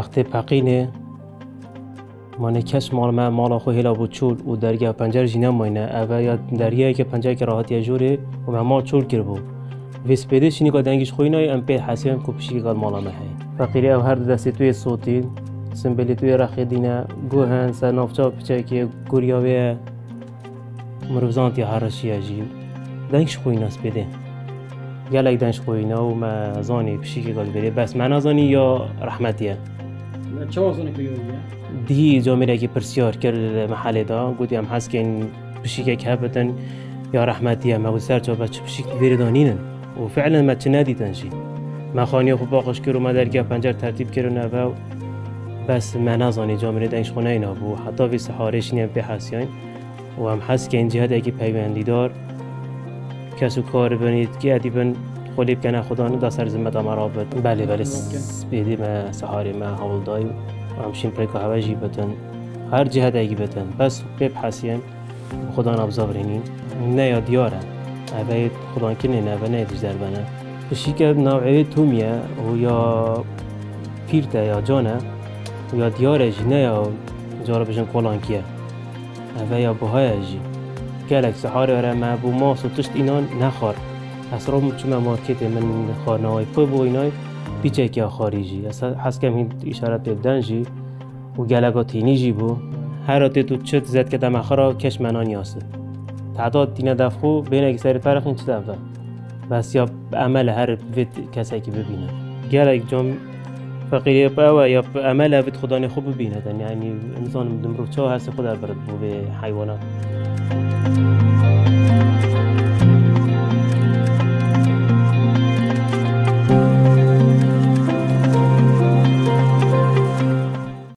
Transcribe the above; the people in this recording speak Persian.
وقتی پقینه مانه کس مال خو هلا بود چول و درگاه پنجر جینا ماینه اوه یا درگاهی که پنجر که راحتی جوره و مال چول کرد بود ویس پیده شینی که دنگش خوی نای ام پی حسیم کو پشی که مالا مهی فقیری او هر دستی توی صوتی سمبلی توی رخی دینه گوهن سنافچا پچه که گوریاوه مروزانتی هرشی اجی دنگش خوی ناس پیده گلک دنگش خوی نا و ما زانی پشی که بره بس من ازانی یا رحمتیه چه واسونه که دی جامعه که پرسیار کرد محله دا گودی هم هست که این پشی که هبتن یا رحمتیه ما گوسر چه بچه پشی که ویردانینن و فعلا ما چه ندیدن شی ما خانی خوب باقش کرد و ما درگاه پنجر ترتیب کرد و بس ما نزانی جامعه دنگش خونه اینا بو حتی وی سحارش نیم به حسیان و هم هست که این جهت اگه پیوندی دار کسو کار بنید که ادیبن خلیب کنه خدا نو دست زمت امرابط بله بیدی ما سحاری ما حول دای و همشین پریکا هواجی بتن هر جهت اگه بتن بس بب حسیان خدا نبزاورینین نه یا دیاره اوه خدا کنه نه و نه دیجدر بنه بشی که نوعی تومیه و یا پیرته یا جانه و یا دیاره جی نه یا جارا بجن کلانکیه اوه یا بوهای جی گلک سحاری اره ما بو ماس و تشت اینان نخار اسرام چون مارکت من خارناوی پو بو اینای بیچه که خارجی اصلا حس کم این اشارت بدن جی و گلگا تینی جی بو هر آتی تو چت زد که دم اخرا کش منانی هسته تعداد دینه دفخو بینه که سری فرق این چه دفعه بس یا عمل هر وید کسی که ببینه گلک جام فقیری با یا عمل وید خدا خوب ببینه یعنی انسان دمرو چه هست خدا برد بو به حیوانات